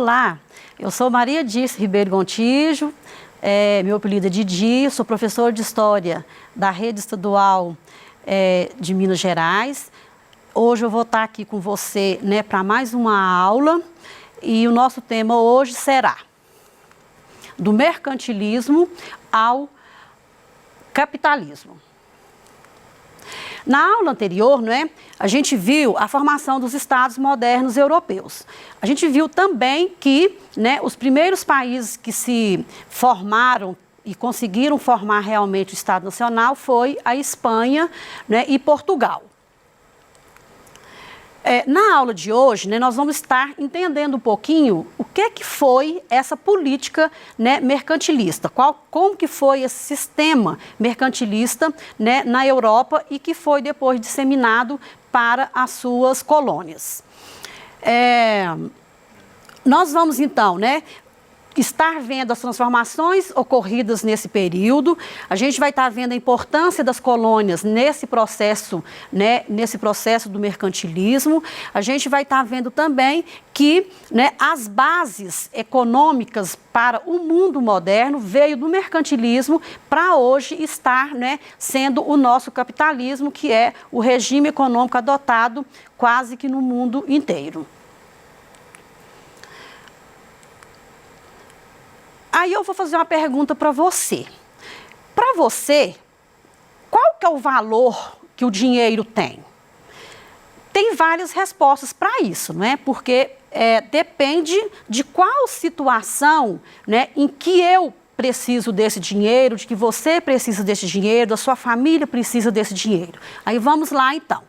Olá, eu sou Maria Dirce Ribeiro Gontijo, meu apelido é Didi, sou professora de História da Rede Estadual de Minas Gerais. Hoje eu vou estar aqui com você, né, para mais uma aula e o nosso tema hoje será do mercantilismo ao capitalismo. Na aula anterior, né, a gente viu a formação dos Estados modernos europeus. A gente viu também que, né, os primeiros países que se formaram e conseguiram formar realmente o Estado Nacional foi a Espanha, né, e Portugal. Na aula de hoje, né, nós vamos estar entendendo um pouquinho o que foi essa política, né, mercantilista, como que foi esse sistema mercantilista, né, na Europa e que foi depois disseminado para as suas colônias. Nós vamos então, né, estar vendo as transformações ocorridas nesse período. A gente vai estar vendo a importância das colônias nesse processo, né, nesse processo do mercantilismo. A gente vai estar vendo também que, né, as bases econômicas para o mundo moderno veio do mercantilismo para hoje estar, né, sendo o nosso capitalismo, que é o regime econômico adotado quase que no mundo inteiro. Aí eu vou fazer uma pergunta para você. Para você, qual que é o valor que o dinheiro tem? Tem várias respostas para isso, não é? Porque depende de qual situação, né, em que eu preciso desse dinheiro, de que você precisa desse dinheiro, da sua família precisa desse dinheiro. Aí vamos lá então.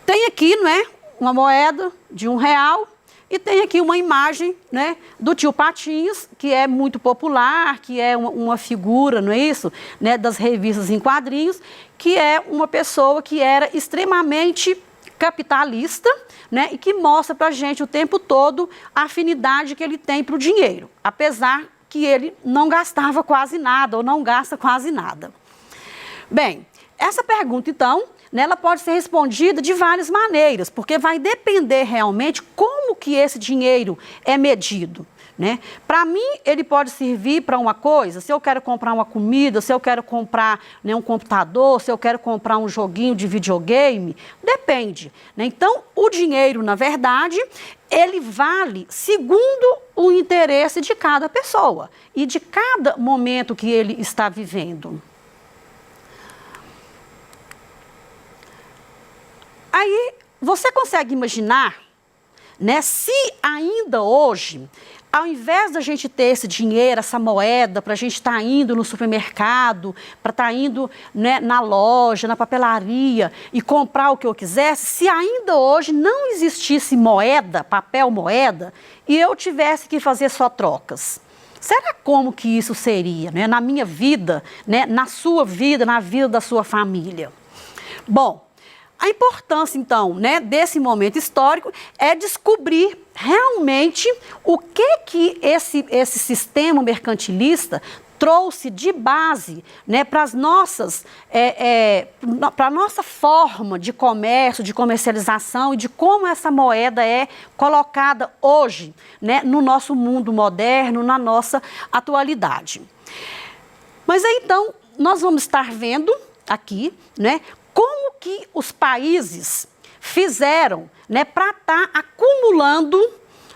Tem aqui, não é, uma moeda de R$1. E tem aqui uma imagem, né, do tio Patinhas, que é muito popular, que é uma figura, não é isso? Né, das revistas em quadrinhos, que é uma pessoa que era extremamente capitalista, né, e que mostra para a gente o tempo todo a afinidade que ele tem para o dinheiro, apesar que ele não gastava quase nada, ou não gasta quase nada. Bem, essa pergunta, então, ela pode ser respondida de várias maneiras, porque vai depender realmente como que esse dinheiro é medido, né? Para mim, ele pode servir para uma coisa, se eu quero comprar uma comida, se eu quero comprar, né, um computador, se eu quero comprar um joguinho de videogame, depende, né? Então, o dinheiro, na verdade, ele vale segundo o interesse de cada pessoa e de cada momento que ele está vivendo. Aí, você consegue imaginar, né, se ainda hoje, ao invés da gente ter esse dinheiro, essa moeda, para a gente estar indo no supermercado, para estar indo, né, na loja, na papelaria e comprar o que eu quisesse, se ainda hoje não existisse moeda, papel moeda, e eu tivesse que fazer só trocas? Será como que isso seria, né, na minha vida, né, na sua vida, na vida da sua família? Bom, a importância, então, né, desse momento histórico é descobrir realmente o que esse sistema mercantilista trouxe de base, né, para as nossas, para a nossa forma de comércio, de comercialização e de como essa moeda é colocada hoje, né, no nosso mundo moderno, na nossa atualidade. Mas aí, então, nós vamos estar vendo aqui, né, como que os países fizeram, né, para estar acumulando,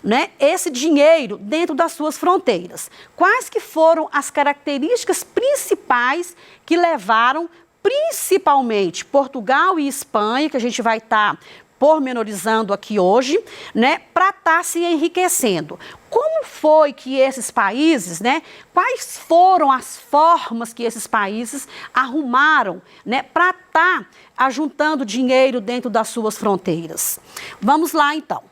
né, esse dinheiro dentro das suas fronteiras. Quais que foram as características principais que levaram, principalmente, Portugal e Espanha, que a gente vai estar pormenorizando aqui hoje, né, para estar se enriquecendo. Como foi que esses países, né, quais foram as formas que esses países arrumaram, né, para estar ajuntando dinheiro dentro das suas fronteiras? Vamos lá, então.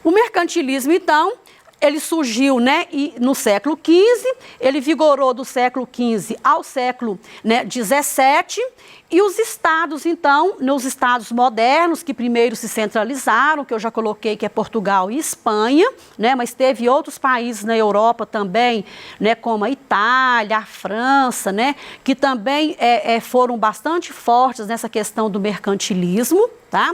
O mercantilismo, então, ele surgiu, né, no século XV, ele vigorou do século XV ao século, né, XVII, E os estados, então, nos estados modernos, que primeiro se centralizaram, que eu já coloquei que é Portugal e Espanha, né, mas teve outros países na Europa também, né, como a Itália, a França, né, que também foram bastante fortes nessa questão do mercantilismo. Tá?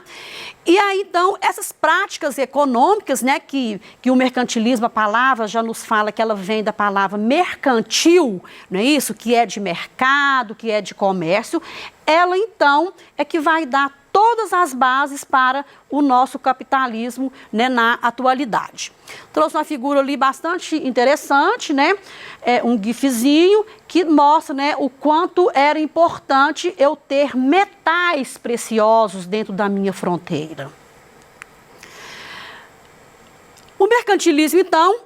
E aí, então, essas práticas econômicas, né, que o mercantilismo, a palavra já nos fala que ela vem da palavra mercantil, não é isso? Que é de mercado, que é de comércio, ela, então, é que vai dar todas as bases para o nosso capitalismo, né, na atualidade. Trouxe uma figura ali bastante interessante, né, um gifzinho que mostra, né, o quanto era importante eu ter metais preciosos dentro da minha fronteira. O mercantilismo, então,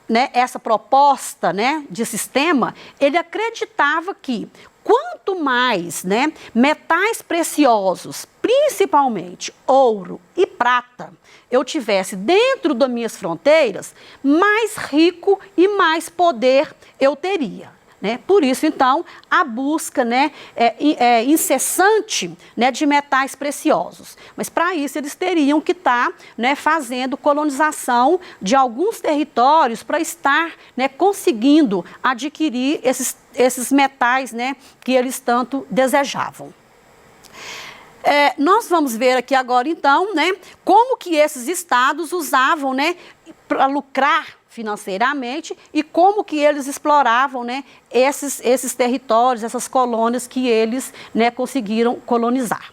né, essa proposta, né, de sistema, ele acreditava que quanto mais, né, metais preciosos, principalmente ouro e prata, eu tivesse dentro das minhas fronteiras, mais rico e mais poder eu teria. Né? Por isso, então, a busca, né, incessante, né, de metais preciosos. Mas, para isso, eles teriam que estar, né, fazendo colonização de alguns territórios para estar, né, conseguindo adquirir esses metais, né, que eles tanto desejavam. Nós vamos ver aqui agora, então, né, como que esses estados usavam, né, para lucrar financeiramente e como que eles exploravam, né, esses territórios, essas colônias que eles, né, conseguiram colonizar.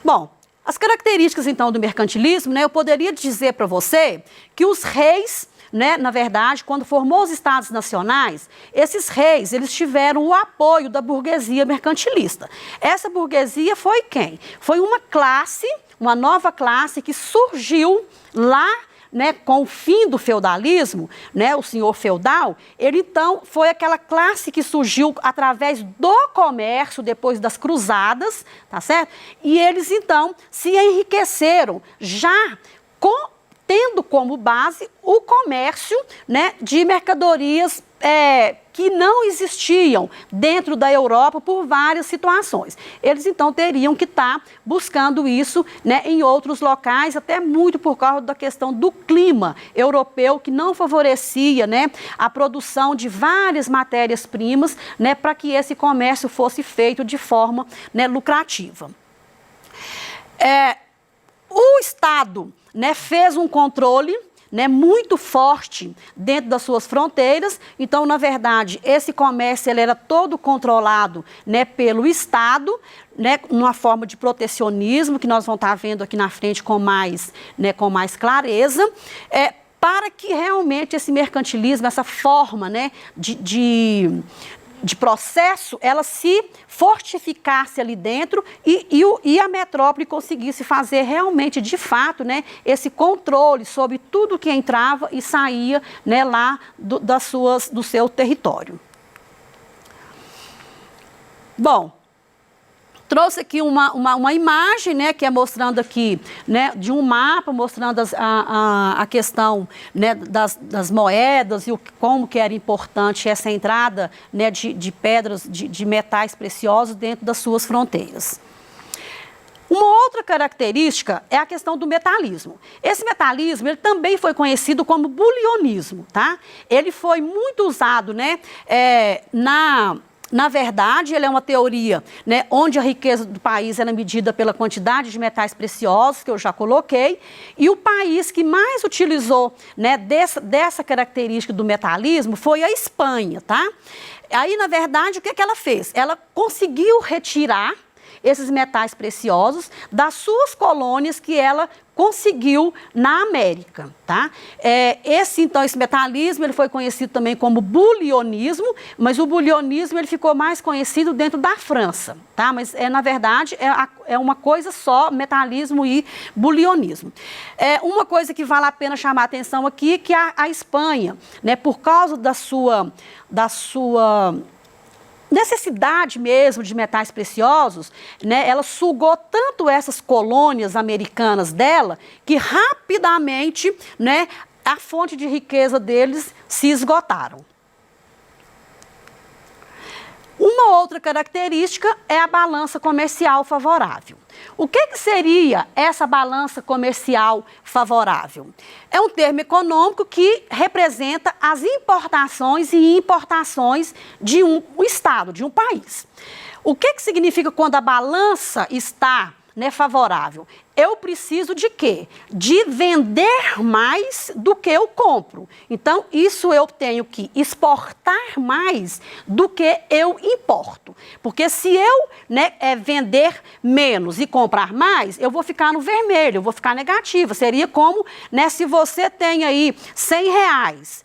Bom, as características, então, do mercantilismo, né, eu poderia dizer para você que os reis, né, na verdade, quando formou os estados nacionais, esses reis, eles tiveram o apoio da burguesia mercantilista. Essa burguesia foi quem? Foi uma classe, uma nova classe que surgiu lá, né, com o fim do feudalismo, né, o senhor feudal, ele então foi aquela classe que surgiu através do comércio depois das cruzadas, tá certo? E eles então se enriqueceram já tendo como base o comércio, né, de mercadorias que não existiam dentro da Europa por várias situações. Eles, então, teriam que estar buscando isso, né, em outros locais, até muito por causa da questão do clima europeu, que não favorecia, né, a produção de várias matérias-primas, né, para que esse comércio fosse feito de forma, né, lucrativa. O Estado, né, fez um controle, né, muito forte dentro das suas fronteiras. Então, na verdade, esse comércio ele era todo controlado, né, pelo Estado, né, numa forma de protecionismo, que nós vamos estar vendo aqui na frente com mais, né, com mais clareza, para que realmente esse mercantilismo, essa forma, né, de processo, ela se fortificasse ali dentro e a metrópole conseguisse fazer realmente, de fato, né, esse controle sobre tudo que entrava e saía, né, lá do seu território. Bom, trouxe aqui uma imagem, né, que é mostrando aqui, né, de um mapa, mostrando a questão, né, das moedas e como que era importante essa entrada, né, de pedras, de metais preciosos dentro das suas fronteiras. Uma outra característica é a questão do metalismo. Esse metalismo, ele também foi conhecido como bulionismo, tá? Ele foi muito usado, né, Na verdade, ele é uma teoria, né, onde a riqueza do país era medida pela quantidade de metais preciosos, que eu já coloquei, e o país que mais utilizou, né, dessa característica do metalismo foi a Espanha, tá? Aí, na verdade, o que ela fez? Ela conseguiu retirar esses metais preciosos das suas colônias que ela conseguiu na América, tá? Esse metalismo, ele foi conhecido também como bulionismo, mas o bulionismo, ele ficou mais conhecido dentro da França, tá? Mas, na verdade, é uma coisa só, metalismo e bulionismo. Uma coisa que vale a pena chamar a atenção aqui, que a Espanha, né, por causa da sua necessidade mesmo de metais preciosos, né, ela sugou tanto essas colônias americanas dela, que rapidamente, né, a fonte de riqueza deles se esgotaram. Uma outra característica é a balança comercial favorável. O que seria essa balança comercial favorável? É um termo econômico que representa as importações e importações de um estado, de um país. O que significa quando a balança está favorável? Eu preciso de quê? De vender mais do que eu compro. Então, isso eu tenho que exportar mais do que eu importo. Porque se eu vender menos e comprar mais, eu vou ficar no vermelho, eu vou ficar negativa. Seria como se você tem aí R$100,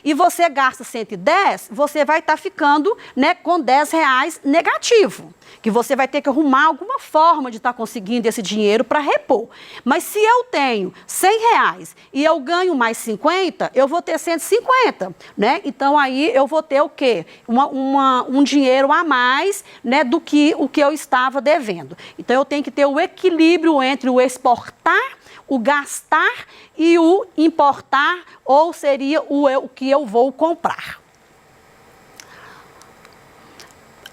e você gasta 110, você vai estar ficando com R$10 negativo. Que você vai ter que arrumar alguma forma de estar conseguindo esse dinheiro para repor. Mas se eu tenho R$100 e eu ganho mais 50, eu vou ter 150, Então aí eu vou ter o quê? Um dinheiro a mais, do que o que eu estava devendo. Então eu tenho que ter o equilíbrio entre o exportar, o gastar e o importar, ou seria o que eu vou comprar.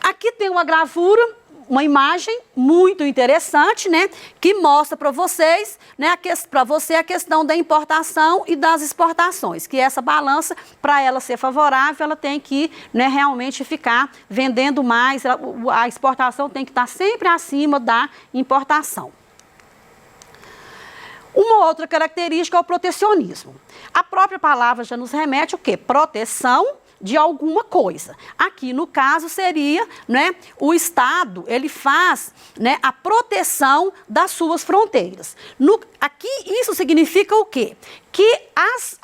Aqui tem uma gravura, uma imagem muito interessante, que mostra para vocês, a questão da importação e das exportações, que essa balança, para ela ser favorável, ela tem que realmente ficar vendendo mais, a exportação tem que estar sempre acima da importação. Uma outra característica é o protecionismo. A própria palavra já nos remete o quê? Proteção de alguma coisa. Aqui, no caso, seria, o Estado, ele faz, a proteção das suas fronteiras. Aqui, isso significa o quê? Que as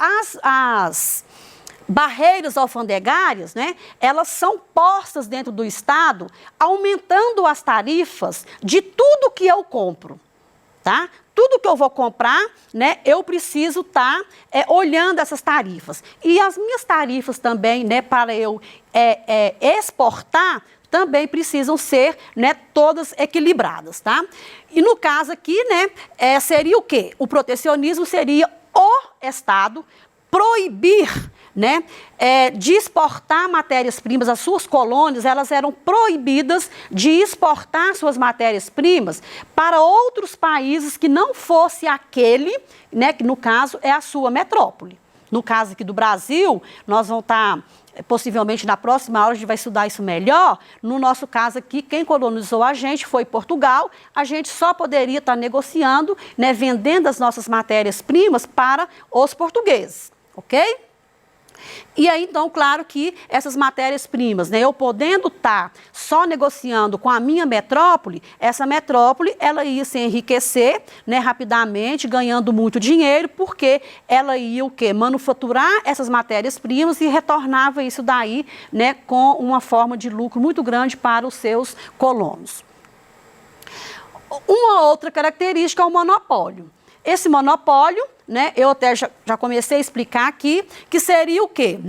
barreiras alfandegárias, elas são postas dentro do Estado, aumentando as tarifas de tudo que eu compro, tá? Tudo que eu vou comprar, eu preciso estar olhando essas tarifas. E as minhas tarifas também, para eu exportar, também precisam ser, todas equilibradas, tá? E no caso aqui, seria o quê? O protecionismo seria o Estado proibir, de exportar matérias-primas. As suas colônias, elas eram proibidas de exportar suas matérias-primas para outros países que não fosse aquele, que no caso é a sua metrópole. No caso aqui do Brasil, nós vamos estar, possivelmente na próxima aula a gente vai estudar isso melhor. No nosso caso aqui, quem colonizou a gente foi Portugal. A gente só poderia estar negociando, vendendo as nossas matérias-primas para os portugueses, ok? E aí, então, claro que essas matérias-primas, eu podendo estar só negociando com a minha metrópole, essa metrópole, ela ia se enriquecer, rapidamente, ganhando muito dinheiro, porque ela ia o quê? Manufaturar essas matérias-primas e retornava isso daí, com uma forma de lucro muito grande para os seus colonos. Uma outra característica é o monopólio. Esse monopólio, eu até já comecei a explicar aqui, que seria o quê?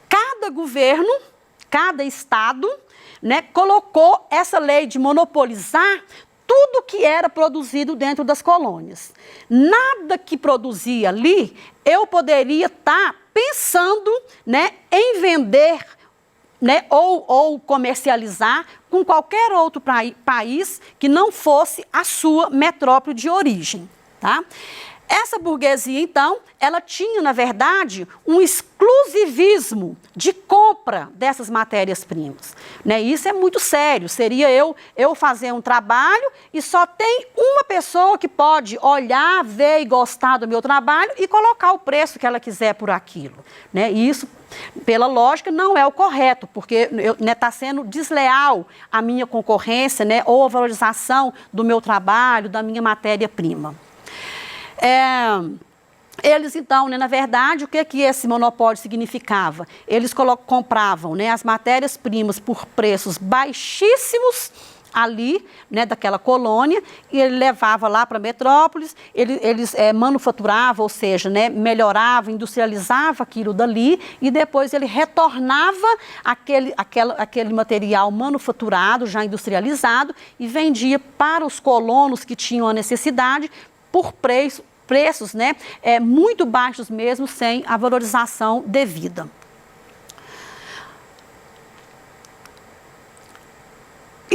Cada governo, cada estado, colocou essa lei de monopolizar tudo que era produzido dentro das colônias. Nada que produzia ali, eu poderia estar pensando, em vender, ou comercializar com qualquer outro país que não fosse a sua metrópole de origem. Tá? Essa burguesia, então, ela tinha, na verdade, um exclusivismo de compra dessas matérias-primas. Isso é muito sério. Seria eu fazer um trabalho e só tem uma pessoa que pode olhar, ver e gostar do meu trabalho e colocar o preço que ela quiser por aquilo. E isso, pela lógica, não é o correto, porque está sendo desleal a minha concorrência, ou a valorização do meu trabalho, da minha matéria-prima. Eles, então, na verdade, o que esse monopólio significava? Eles compravam, as matérias-primas por preços baixíssimos ali, daquela colônia, e ele levava lá para metrópoles, eles manufaturavam, ou seja, melhorava, industrializava aquilo dali, e depois ele retornava aquele material manufaturado, já industrializado, e vendia para os colonos que tinham a necessidade por preços muito baixos mesmo, sem a valorização devida.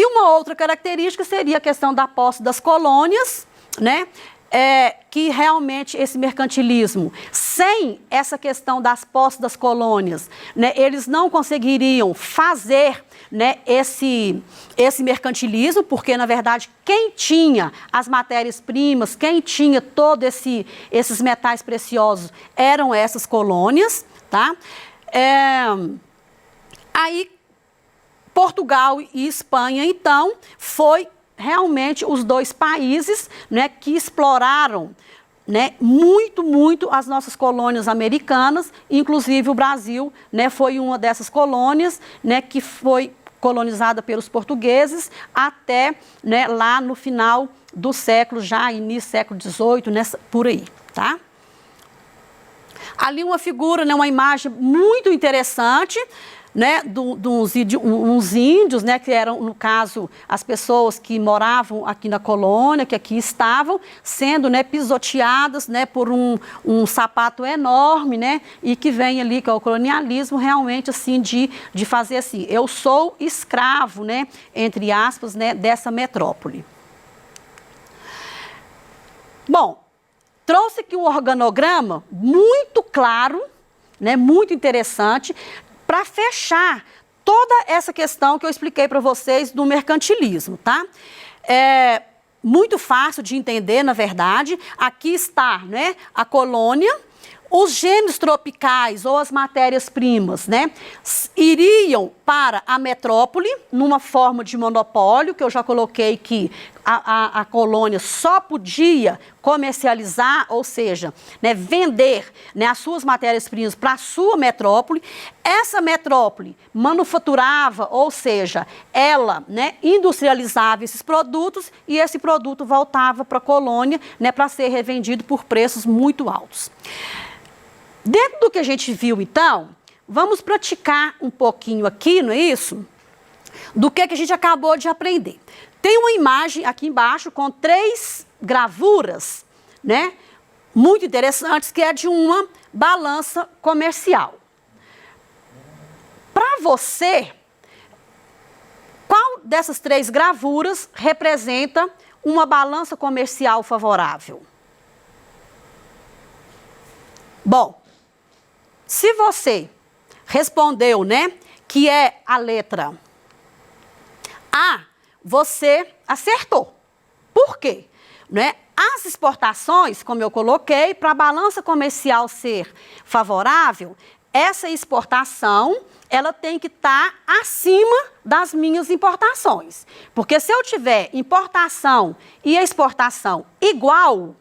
uma outra característica seria a questão da posse das colônias, né? Que realmente esse mercantilismo, sem essa questão das posses das colônias, né, eles não conseguiriam fazer, né, esse mercantilismo, porque, na verdade, quem tinha as matérias-primas, quem tinha todos esses metais preciosos, eram essas colônias, tá? Aí, Portugal e Espanha, então, foi realmente os dois países, né, que exploraram, né, muito as nossas colônias americanas, inclusive o Brasil, né, foi uma dessas colônias, né, que foi colonizada pelos portugueses até, né, lá no final do século, já início do século XVIII, por aí, tá? Ali uma figura, né, uma imagem muito interessante, né, uns índios, né, que eram, no caso, as pessoas que moravam aqui na colônia, que aqui estavam, sendo, né, pisoteadas, né, por um sapato enorme, né, e que vem ali, que é o colonialismo, realmente, assim, de fazer assim, eu sou escravo, né, entre aspas, né, dessa metrópole. Bom, trouxe aqui um organograma muito claro, né, muito interessante, para fechar toda essa questão que eu expliquei para vocês do mercantilismo, tá? É muito fácil de entender, na verdade. Aqui está, né, a colônia, os gêneros tropicais ou as matérias-primas, né, iriam para a metrópole numa forma de monopólio, que eu já coloquei que a colônia só podia comercializar, ou seja, né, vender, né, as suas matérias-primas para a sua metrópole. Essa metrópole manufaturava, ou seja, ela, né, industrializava esses produtos e esse produto voltava para a colônia, né, para ser revendido por preços muito altos. Dentro do que a gente viu, então, vamos praticar um pouquinho aqui, não é isso? Do que a gente acabou de aprender. Tem uma imagem aqui embaixo com 3 gravuras, né, muito interessantes, que é de uma balança comercial. Para você, qual dessas 3 gravuras representa uma balança comercial favorável? Bom, se você respondeu, né, que é a letra A, você acertou. Por quê? Né? As exportações, como eu coloquei, para a balança comercial ser favorável, essa exportação, ela tem que estar acima das minhas importações. Porque se eu tiver importação e exportação igual,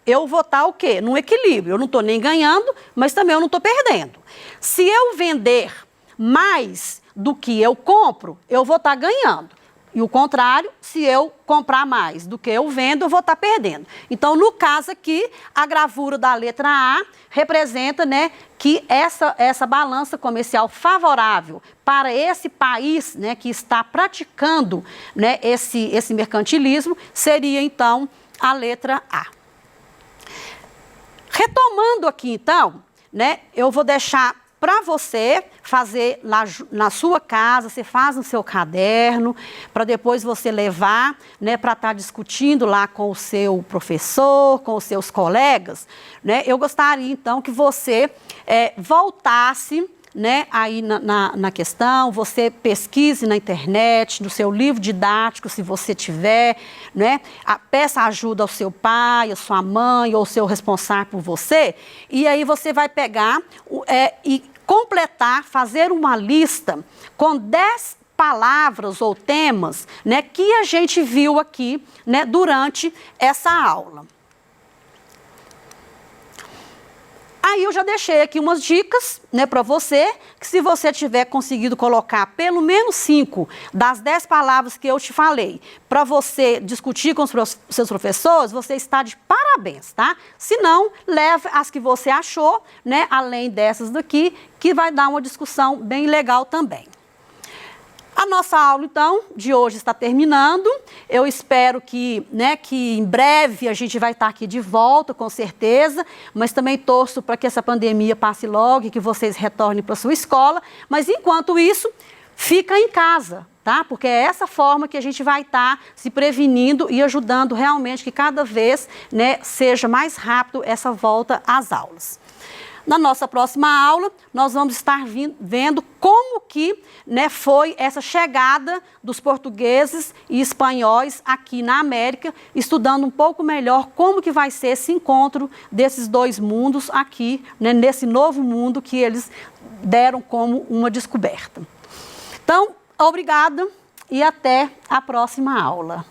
eu vou estar o quê? Num equilíbrio. Eu não estou nem ganhando, mas também eu não estou perdendo. Se eu vender mais do que eu compro, eu vou estar ganhando. E o contrário, se eu comprar mais do que eu vendo, eu vou estar perdendo. Então, no caso aqui, a gravura da letra A representa, né, que essa balança comercial favorável para esse país, né, que está praticando, né, esse mercantilismo seria, então, a letra A. Retomando aqui, então, né, eu vou deixar para você fazer lá na sua casa, você faz no seu caderno, para depois você levar, né, para estar discutindo lá com o seu professor, com os seus colegas, né? Eu gostaria, então, que você voltasse, né, aí na questão, você pesquise na internet, no seu livro didático, se você tiver, né, peça ajuda ao seu pai, à sua mãe, ou ao seu responsável por você, e aí você vai pegar e completar, fazer uma lista com 10 palavras ou temas, né, que a gente viu aqui, né, durante essa aula. Aí eu já deixei aqui umas dicas, né, para você, que se você tiver conseguido colocar pelo menos 5 das 10 palavras que eu te falei, para você discutir com os seus professores, você está de parabéns, tá? Se não, leve as que você achou, né, além dessas daqui, que vai dar uma discussão bem legal também. A nossa aula, então, de hoje está terminando. Eu espero que, né, que em breve a gente vai estar aqui de volta, com certeza, mas também torço para que essa pandemia passe logo e que vocês retornem para a sua escola. Mas, enquanto isso, fica em casa, tá? Porque é essa forma que a gente vai estar se prevenindo e ajudando realmente que cada vez, né, seja mais rápido essa volta às aulas. Na nossa próxima aula, nós vamos estar vendo como que, né, foi essa chegada dos portugueses e espanhóis aqui na América, estudando um pouco melhor como que vai ser esse encontro desses dois mundos aqui, né, nesse novo mundo que eles deram como uma descoberta. Então, obrigada e até a próxima aula.